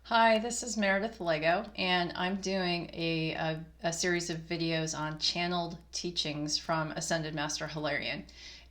Hi, this is Meredith Lego, and I'm doing a series of videos on channeled teachings from Ascended Master Hilarion.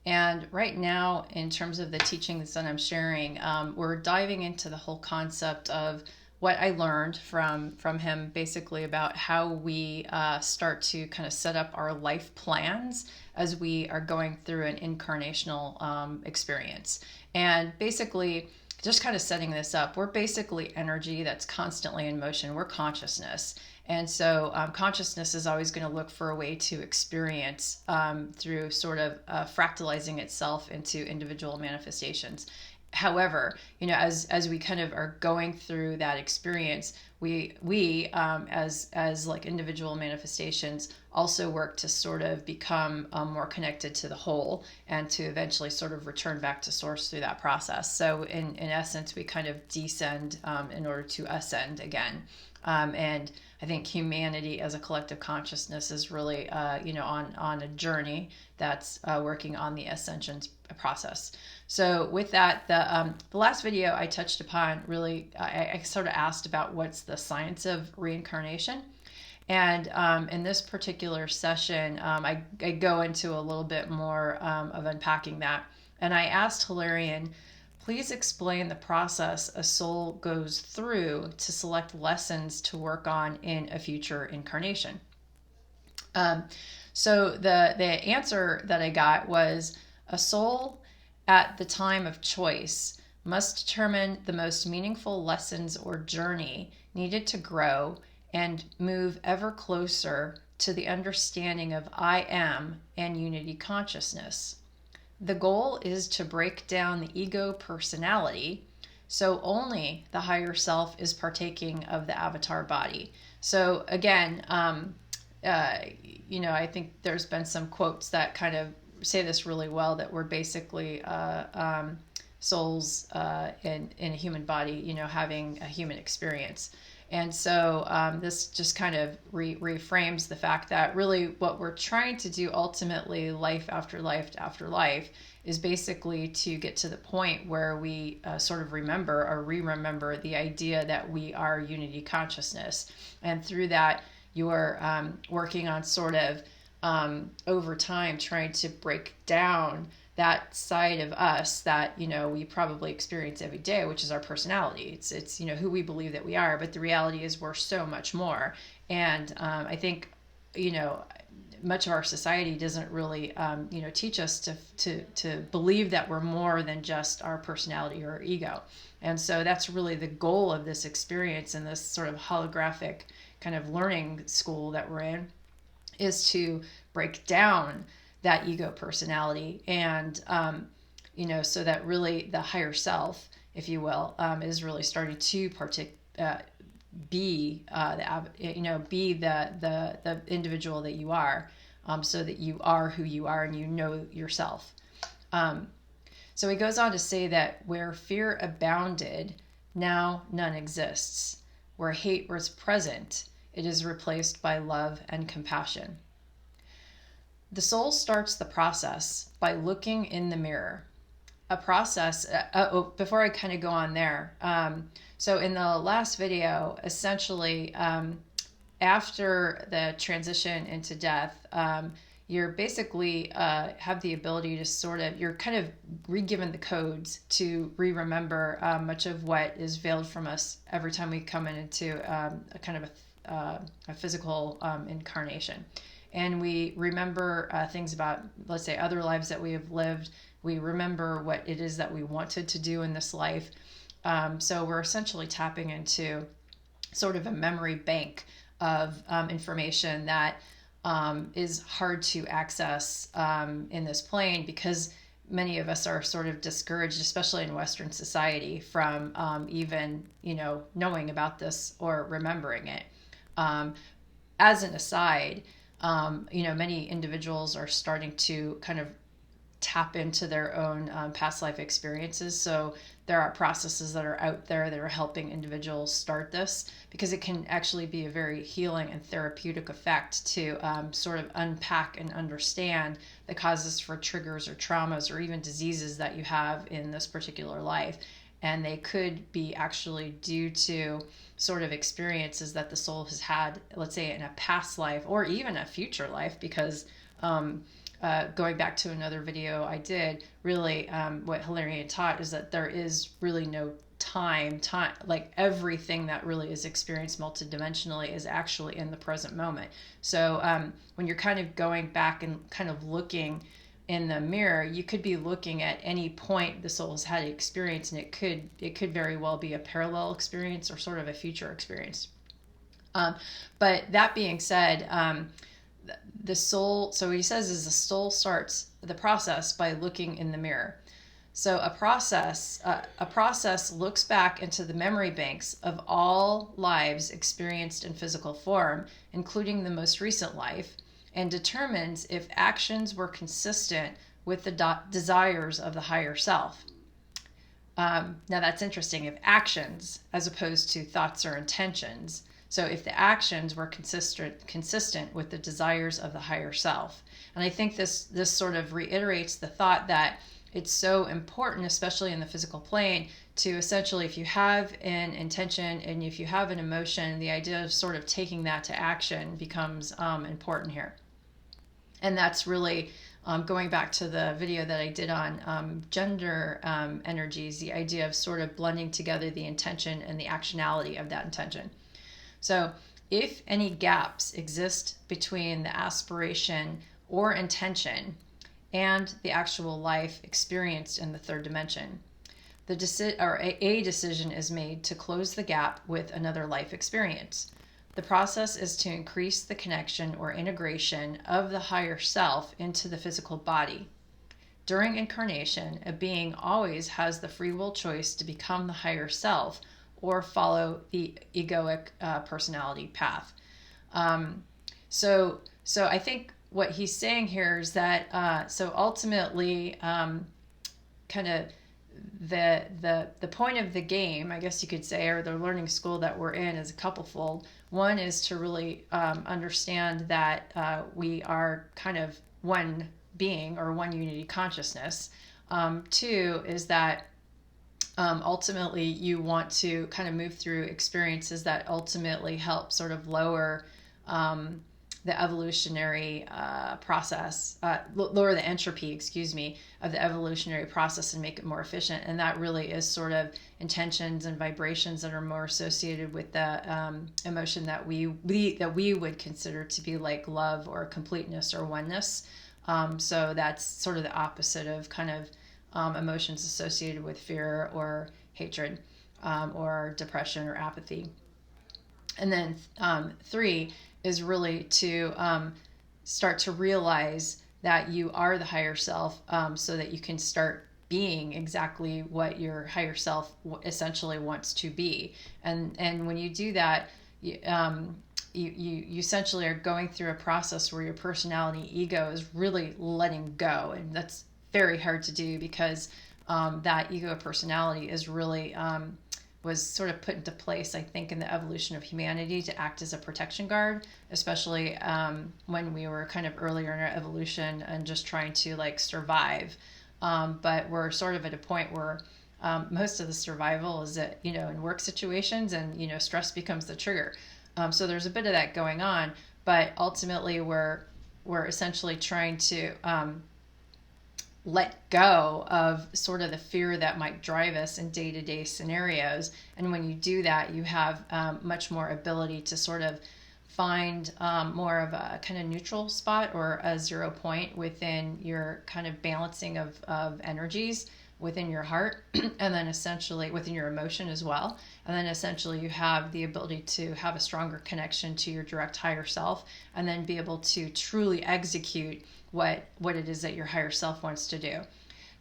And right now, in terms of the teachings that I'm sharing, we're diving into the whole concept of what I learned from him, basically about how we start to kind of set up our life plans as we are going through an incarnational experience. And basically, just kind of setting this up, we're basically energy that's constantly in motion. We're consciousness. And so consciousness is always going to look for a way to experience through sort of fractalizing itself into individual manifestations. However, as we kind of are going through that experience, we as like individual manifestations also work to sort of become more connected to the whole and to eventually sort of return back to source through that process. So in essence, we kind of descend in order to ascend again. And I think humanity as a collective consciousness is really, on a journey that's working on the ascension process. So with that, the last video I touched upon really, I sort of asked about what's the science of reincarnation. And in this particular session, I go into a little bit more of unpacking that. And I asked Hilarion, please explain the process a soul goes through to select lessons to work on in a future incarnation. Um, so the answer that I got was a soul at the time of choice must determine the most meaningful lessons or journey needed to grow and move ever closer to the understanding of I am and unity consciousness. The goal is to break down the ego personality, so only the higher self is partaking of the avatar body. So again, I think there's been some quotes that kind of say this really well, that we're basically souls in a human body, having a human experience. And so this just kind of reframes the fact that really what we're trying to do ultimately, life after life after life, is basically to get to the point where we sort of remember or re-remember the idea that we are unity consciousness. And through that, you're working on sort of over time trying to break down that side of us that we probably experience every day, which is our personality. It's who we believe that we are, but the reality is we're so much more. And I think much of our society doesn't really teach us to believe that we're more than just our personality or our ego. And so that's really the goal of this experience and this sort of holographic kind of learning school that we're in, is to break down that ego personality, and so that really the higher self, if you will, is really starting to be the individual that you are, so that you are who you are and you know yourself. So he goes on to say that where fear abounded, now none exists. Where hate was present, it is replaced by love and compassion. The soul starts the process by looking in the mirror. A process, before I kind of go on there, so in the last video, essentially, after the transition into death, you're basically have the ability to sort of, you're kind of re-given the codes to re-remember much of what is veiled from us every time we come into a kind of a physical incarnation. And we remember things about, let's say, other lives that we have lived. We remember what it is that we wanted to do in this life. So we're essentially tapping into sort of a memory bank of information that is hard to access in this plane, because many of us are sort of discouraged, especially in Western society, from even knowing about this or remembering it. As an aside, many individuals are starting to kind of tap into their own past life experiences. So there are processes that are out there that are helping individuals start this, because it can actually be a very healing and therapeutic effect to sort of unpack and understand the causes for triggers or traumas or even diseases that you have in this particular life. and they could be actually due to sort of experiences that the soul has had, let's say in a past life or even a future life, because going back to another video I did, really what Hilarion taught is that there is really no time, like everything that really is experienced multidimensionally is actually in the present moment. So when you're kind of going back and kind of looking in the mirror, you could be looking at any point the soul has had an experience, and it could very well be a parallel experience or sort of a future experience. But that being said, the soul, so what he says is the soul starts the process by looking in the mirror. So a process looks back into the memory banks of all lives experienced in physical form, including the most recent life, and determines if actions were consistent with the desires of the higher self. Now that's interesting, if actions as opposed to thoughts or intentions. So if the actions were consistent with the desires of the higher self. And I think this sort of reiterates the thought that it's so important, especially in the physical plane, to essentially, if you have an intention and if you have an emotion, the idea of sort of taking that to action becomes important here. And that's really going back to the video that I did on gender energies, the idea of sort of blending together the intention and the actionality of that intention. So if any gaps exist between the aspiration or intention and the actual life experienced in the third dimension, a decision is made to close the gap with another life experience. The process is to increase the connection or integration of the higher self into the physical body. During incarnation, a being always has the free will choice to become the higher self or follow the egoic personality path. So I think what he's saying here is that so ultimately, kind of the point of the game, I guess you could say, or the learning school that we're in, is a couplefold. One is to really understand that we are kind of one being or one unity consciousness. Two is that ultimately you want to kind of move through experiences that ultimately help sort of lower the evolutionary process, lower the entropy, of the evolutionary process and make it more efficient. And that really is sort of intentions and vibrations that are more associated with the emotion that we would consider to be like love or completeness or oneness. So that's sort of the opposite of kind of emotions associated with fear or hatred or depression or apathy. And then three is really to start to realize that you are the higher self, so that you can start being exactly what your higher self essentially wants to be. And when you do that, you essentially are going through a process where your personality ego is really letting go. And that's very hard to do because that ego personality is really was sort of put into place, I think, in the evolution of humanity to act as a protection guard, especially when we were kind of earlier in our evolution and just trying to like survive. But we're sort of at a point where most of the survival is that, in work situations, and, stress becomes the trigger. So there's a bit of that going on, but ultimately we're essentially trying to let go of sort of the fear that might drive us in day-to-day scenarios. And when you do that, you have much more ability to sort of find more of a kind of neutral spot or a 0 point within your kind of balancing of energies within your heart, and then essentially within your emotion as well. And then essentially you have the ability to have a stronger connection to your direct higher self, and then be able to truly execute what it is that your higher self wants to do.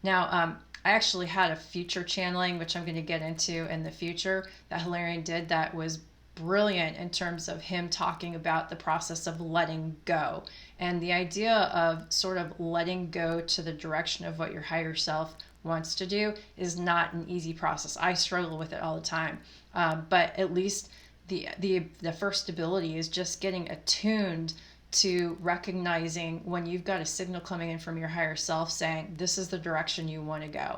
Now, I actually had a future channeling, which I'm going to get into in the future, that Hilarion did, that was brilliant in terms of him talking about the process of letting go. And the idea of sort of letting go to the direction of what your higher self wants to do is not an easy process. I struggle with it all the time. But at least the first ability is just getting attuned to recognizing when you've got a signal coming in from your higher self saying, this is the direction you want to go.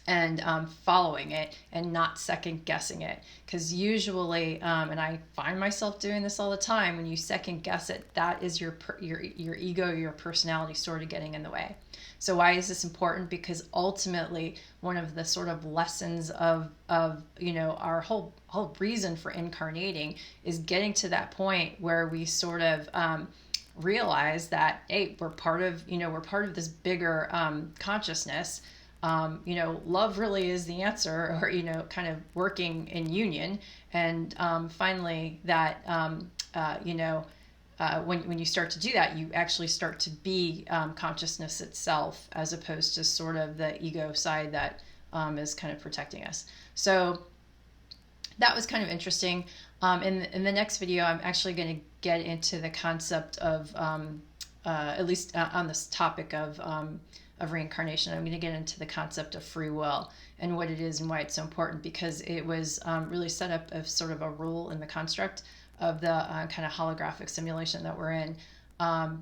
and following it and not second guessing it. Because usually, and I find myself doing this all the time, when you second guess it, that is your ego, your personality sort of getting in the way. So why is this important? Because ultimately, one of the sort of lessons of our whole reason for incarnating is getting to that point where we sort of realize that, hey, we're part of this bigger consciousness. Love really is the answer, or kind of working in union. And finally, that when you start to do that, you actually start to be consciousness itself, as opposed to sort of the ego side that is kind of protecting us. So that was kind of interesting. In the next video, I'm actually going to get into the concept of, at least on this topic of reincarnation, I'm going to get into the concept of free will and what it is and why it's so important, because it was really set up as sort of a rule in the construct of the kind of holographic simulation that we're in,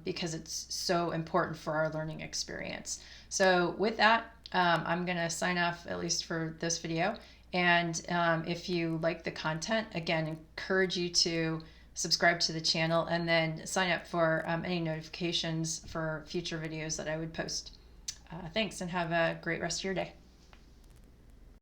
because it's so important for our learning experience. So with that, I'm going to sign off, at least for this video. And if you like the content, again, encourage you to subscribe to the channel and then sign up for any notifications for future videos that I would post. Thanks, and have a great rest of your day.